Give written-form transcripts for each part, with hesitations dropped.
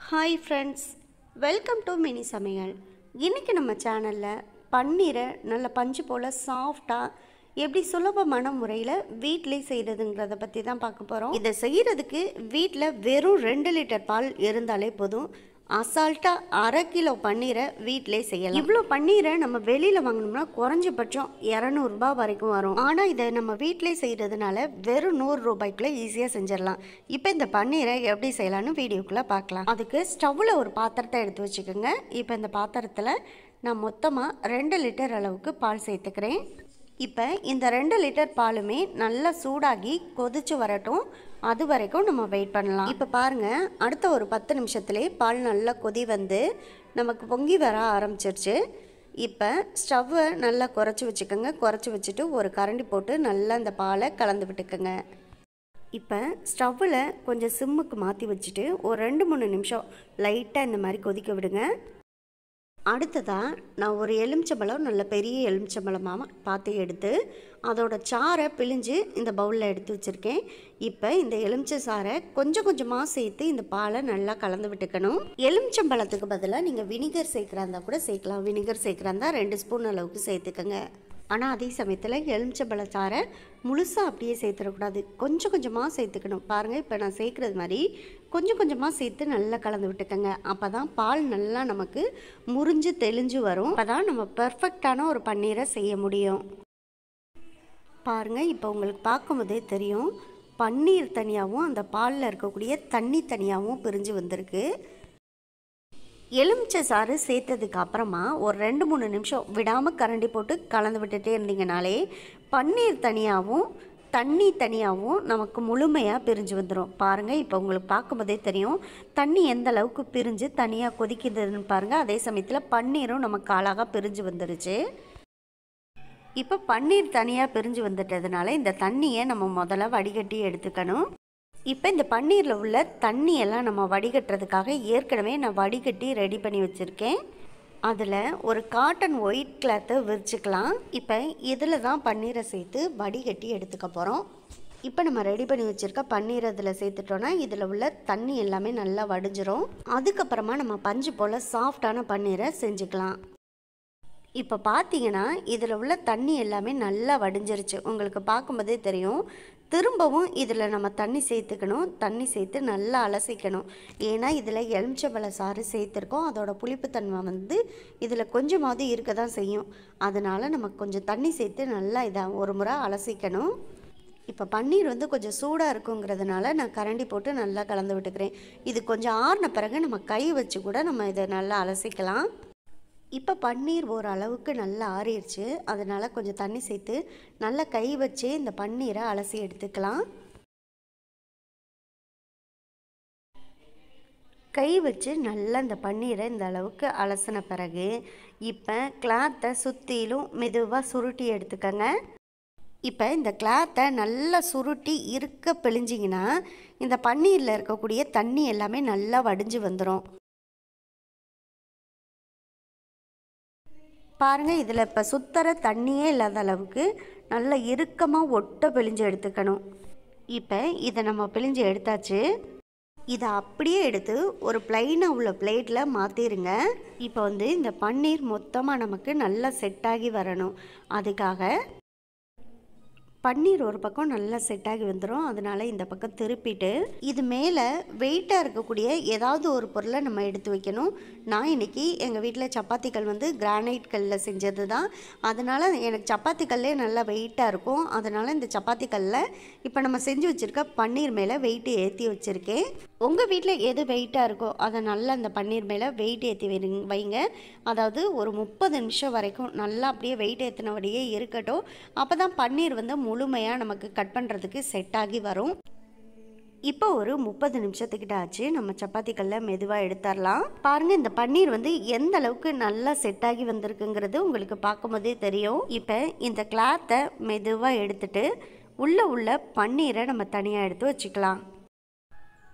Hi friends, welcome to mini சமையல். இன்றைக்கி நம்ம சேனலில் பன்னீரை நல்ல பஞ்சு போல் சாஃப்டாக எப்படி சுலபமான முறையில் வீட்டிலே செய்கிறதுங்கிறத பற்றி தான் பார்க்க போகிறோம். இதை செய்கிறதுக்கு வீட்டில் வெறும் 2 லிட்டர் பால் இருந்தாலே போதும். அசால்ட்டாக 1/2 கிலோ பன்னீரை வீட்டிலே செய்யலாம். இவ்வளோ பன்னீரை நம்ம வெளியில் வாங்கினோம்னா குறைஞ்சபட்சம் 200 ரூபாய் வரைக்கும் வரும். ஆனால் இதை நம்ம வீட்டிலே செய்கிறதுனால வெறும் 100 ரூபாய்க்குள்ளே ஈஸியாக செஞ்சிடலாம். இப்போ இந்த பன்னீரை எப்படி செய்யலான்னு வீடியோக்குள்ளே பார்க்கலாம். அதுக்கு ஸ்டவ்வில் ஒரு பாத்திரத்தை எடுத்து வச்சுக்கோங்க. இப்போ இந்த பாத்திரத்தில் நான் மொத்தமாக 2 லிட்டர் அளவுக்கு பால் சேர்த்துக்கிறேன். இப்போ இந்த 2 லிட்டர் பாலுமே நல்லா சூடாகி கொதிச்சு வரட்டும். அது வரைக்கும் நம்ம வெயிட் பண்ணலாம். இப்போ பாருங்கள், அடுத்த ஒரு 10 நிமிஷத்துலேயே பால் நல்லா கொதி வந்து நமக்கு பொங்கி வர ஆரம்பிச்சிருச்சு. இப்போ ஸ்டவ்வை நல்லா குறைச்சி வச்சுக்கோங்க. குறைச்சி வச்சுட்டு ஒரு கரண்டி போட்டு நல்லா அந்த பாலை கலந்து விட்டுக்கோங்க. இப்போ ஸ்டவ்வில் கொஞ்சம் சிம்முக்கு மாற்றி வச்சுட்டு ஒரு 2-3 நிமிஷம் லைட்டாக இந்த மாதிரி கொதிக்க விடுங்க. அடுத்ததாக நான் ஒரு எலுமிச்சம்பழம், நல்ல பெரிய எலுமிச்சம்பழமாக பார்த்து எடுத்து அதோட சாறை பிழிஞ்சு இந்த பவுலில் எடுத்து வச்சுருக்கேன். இப்போ இந்த எலுமிச்சை சாறை கொஞ்சம் கொஞ்சமாக சேர்த்து இந்த பாலை நல்லா கலந்து விட்டுக்கணும். எலுமிச்சம்பழத்துக்கு பதிலாக நீங்கள் வினிகர் சேர்க்குறா இருந்தால் கூட சேர்க்கலாம். வினிகர் சேர்க்குறா இருந்தால் 2 ஸ்பூன் அளவுக்கு சேர்த்துக்கோங்க. ஆனால் அதே சமயத்தில் எலுமிச்சம்பழ சாறை முழுசாக அப்படியே சேர்த்துடக்கூடாது, கொஞ்சம் கொஞ்சமாக சேர்த்துக்கணும். பாருங்கள், இப்போ நான் சேர்க்குறது மாதிரி கொஞ்சம் கொஞ்சமாக சேர்த்து நல்லா கலந்து விட்டுக்கோங்க. அப்போ தான் பால் நல்லா நமக்கு முறிஞ்சு தெளிஞ்சு வரும். அப்போ தான் நம்ம பர்ஃபெக்டான ஒரு பன்னீரை செய்ய முடியும். பாருங்கள், இப்போ உங்களுக்கு பார்க்கும்போதே தெரியும், பன்னீர் தனியாகவும் அந்த பாலில் இருக்கக்கூடிய தண்ணி தனியாகவும் பிரிஞ்சு வந்திருக்கு. எலுமிச்சை சாறு சேர்த்ததுக்கு அப்புறமா ஒரு 2-3 நிமிஷம் விடாமல் கரண்டி போட்டு கலந்து விட்டுட்டே இருந்தீங்கனாலே பன்னீர் தனியாகவும் தண்ணி தனியாகவும் நமக்கு முழுமையாக பிரிஞ்சு வந்துடும். பாருங்கள், இப்போ உங்களுக்கு பார்க்கும்போதே தெரியும் தண்ணி எந்த அளவுக்கு பிரிஞ்சு தனியாக கொதிக்குதுன்னு பாருங்கள். அதே சமயத்தில் பன்னீரும் நமக்கு அழகாக பிரிஞ்சு வந்துடுச்சு. இப்போ பன்னீர் தனியாக பிரிஞ்சு வந்துட்டதுனால இந்த தண்ணியை நம்ம முதல்ல வடிகட்டி எடுத்துக்கணும். இப்போ இந்த பன்னீரில் உள்ள தண்ணியெல்லாம் நம்ம வடிகட்டுறதுக்காக ஏற்கனவே நான் வடிகட்டி ரெடி பண்ணி வச்சுருக்கேன். அதில் ஒரு காட்டன் ஒயிட் கிளாத்தை விரிச்சுக்கலாம். இப்போ இதில் தான் பன்னீரை சேர்த்து வடிகட்டி எடுத்துக்க போகிறோம். இப்போ நம்ம ரெடி பண்ணி வச்சுருக்க பன்னீர் அதில் சேர்த்துட்டோன்னா இதில் உள்ள தண்ணி எல்லாமே நல்லா வடிஞ்சிரும். அதுக்கப்புறமா நம்ம பஞ்சு போல் சாஃப்டான பன்னீரை செஞ்சுக்கலாம். இப்போ பார்த்தீங்கன்னா இதில் உள்ள தண்ணி எல்லாமே நல்லா வடிஞ்சிருச்சு. உங்களுக்கு பார்க்கும்போதே தெரியும். திரும்பவும் இதில் நம்ம தண்ணி சேர்த்துக்கணும். தண்ணி சேர்த்து நல்லா அலசிக்கணும். ஏன்னா இதில் எலுமிச்சம்பழ சாறு சேர்த்துருக்கோம். அதோட புளிப்புத்தன்மை வந்து இதில் கொஞ்சமாவது இருக்க தான் செய்யும். அதனால் நம்ம கொஞ்சம் தண்ணி சேர்த்து நல்லா இதை ஒரு முறை அலசிக்கணும். இப்போ பன்னீர் வந்து கொஞ்சம் சூடாக இருக்குங்கிறதுனால நான் கரண்டி போட்டு நல்லா கலந்து விட்டுக்கிறேன். இது கொஞ்சம் ஆறின பிறகு நம்ம கை வச்சு கூட நம்ம இதை நல்லா அலசிக்கலாம். இப்போ பன்னீர் ஓரளவுக்கு நல்லா ஆறிடுச்சு. அதனால் கொஞ்சம் தண்ணி சேர்த்து நல்லா கை வச்சு இந்த பன்னீரை அலசி எடுத்துக்கலாம். கை வச்சு நல்லா இந்த பன்னீரை இந்த அளவுக்கு அலசின பிறகு இப்போ கிளாத்தை சுற்றிலும் மெதுவாக சுருட்டி எடுத்துக்கங்க. இப்போ இந்த கிளாத்தை நல்லா சுருட்டி இருக்க பிழிஞ்சிங்கன்னா இந்த பன்னீரில் இருக்கக்கூடிய தண்ணி எல்லாமே நல்லா வடிஞ்சு வந்துடும். பாருங்கள், இதில் இப்போ சுத்தர தண்ணியே இல்லாத அளவுக்கு நல்லா இறுக்கமாக ஒட்ட பிழிஞ்சு எடுத்துக்கணும். இப்போ இதை நம்ம பிழிஞ்சு எடுத்தாச்சு. இதை அப்படியே எடுத்து ஒரு பிளைனாக உள்ள பிளேட்டில் மாற்றிடுங்க. இப்போ வந்து இந்த பன்னீர் மொத்தமாக நமக்கு நல்லா செட் ஆகி வரணும். அதுக்காக பன்னீர் ஒரு பக்கம் நல்லா செட் ஆகி வந்துடும். அதனால் இந்த பக்கம் திருப்பிட்டு இது மேலே வெயிட்டாக இருக்கக்கூடிய ஏதாவது ஒரு பொருளை நம்ம எடுத்து வைக்கணும். நான் இன்றைக்கி எங்கள் வீட்டில் சப்பாத்தி கல் வந்து கிரானைட் கல்லில் செஞ்சது தான். அதனால் எனக்கு சப்பாத்தி கல்லே நல்லா வெயிட்டாக இருக்கும். அதனால் இந்த சப்பாத்தி கல்லில் இப்போ நம்ம செஞ்சு வச்சுருக்க பன்னீர் மேலே வெயிட்டு ஏற்றி வச்சுருக்கேன். உங்கள் வீட்டில் எது வெயிட்டாக இருக்கோ அதை நல்லா அந்த பன்னீர் மேலே வெயிட் ஏற்றி வைங்க. அதாவது ஒரு 30 நிமிஷம் வரைக்கும் நல்லா அப்படியே வெயிட் ஏற்றினபடியே இருக்கட்டும். அப்போ தான் பன்னீர் வந்து முழுமையாக நமக்கு கட் பண்ணுறதுக்கு செட் ஆகி வரும். இப்போ ஒரு 30 நிமிஷத்துக்கிட்ட ஆச்சு. நம்ம சப்பாத்தி கல்லை மெதுவாக எடுத்துடலாம். பாருங்கள், இந்த பன்னீர் வந்து எந்த அளவுக்கு நல்லா செட் ஆகி வந்திருக்குங்கிறது உங்களுக்கு பார்க்கும்போதே தெரியும். இப்போ இந்த கிளாத்தை மெதுவாக எடுத்துட்டு உள்ள பன்னீரை நம்ம தனியாக எடுத்து வச்சுக்கலாம்.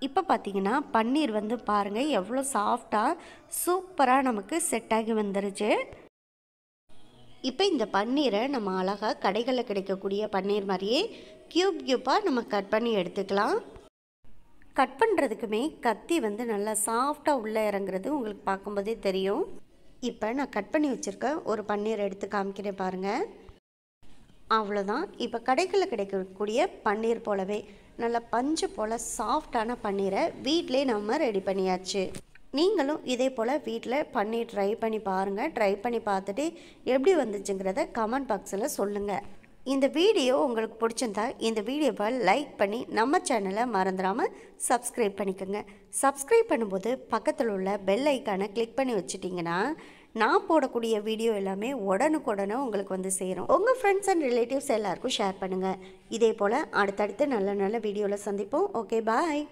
இப்போ பார்த்தீங்கன்னா பன்னீர் வந்து பாருங்கள் எவ்வளோ சாஃப்டாக சூப்பராக நமக்கு செட் ஆகி வந்துருச்சு. இப்போ இந்த பன்னீரை நம்ம அழகாக கடைகளில் கிடைக்கக்கூடிய பன்னீர் மாதிரியே க்யூப்பாக நம்ம கட் பண்ணி எடுத்துக்கலாம். கட் பண்ணுறதுக்குமே கத்தி வந்து நல்லா சாஃப்டாக உள்ளே இறங்குறது உங்களுக்கு பார்க்கும்போதே தெரியும். இப்போ நான் கட் பண்ணி வச்சுருக்க ஒரு பன்னீர் எடுத்து காமிக்கிறேன் பாருங்கள். அவ்வளோதான். இப்போ கடைகளில் கிடைக்கக்கூடிய பன்னீர் போலவே நல்ல பஞ்சு போல் சாஃப்டான பன்னீரை வீட்டிலே நம்ம ரெடி பண்ணியாச்சு. நீங்களும் இதே போல் வீட்டில் பன்னீர் ட்ரை பண்ணி பாருங்கள். ட்ரை பண்ணி பார்த்துட்டு எப்படி வந்துச்சுங்கிறத கமெண்ட் பாக்ஸில் சொல்லுங்கள். இந்த வீடியோ உங்களுக்கு பிடிச்சிருந்தா இந்த வீடியோவை லைக் பண்ணி நம்ம சேனலை மறந்துடாமல் சப்ஸ்கிரைப் பண்ணிக்கோங்க. சப்ஸ்கிரைப் பண்ணும்போது பக்கத்தில் உள்ள பெல் ஐக்கானை கிளிக் பண்ணி வச்சுட்டிங்கன்னா நான் போடக்கூடிய வீடியோ எல்லாமே உடனுக்குடனே உங்களுக்கு வந்து சேரும். உங்கள் ஃப்ரெண்ட்ஸ் அண்ட் ரிலேட்டிவ்ஸ் எல்லாருக்கும் ஷேர் பண்ணுங்கள். இதே போல் அடுத்தடுத்து நல்ல நல்ல வீடியோவில் சந்திப்போம். ஓகே, பாய்.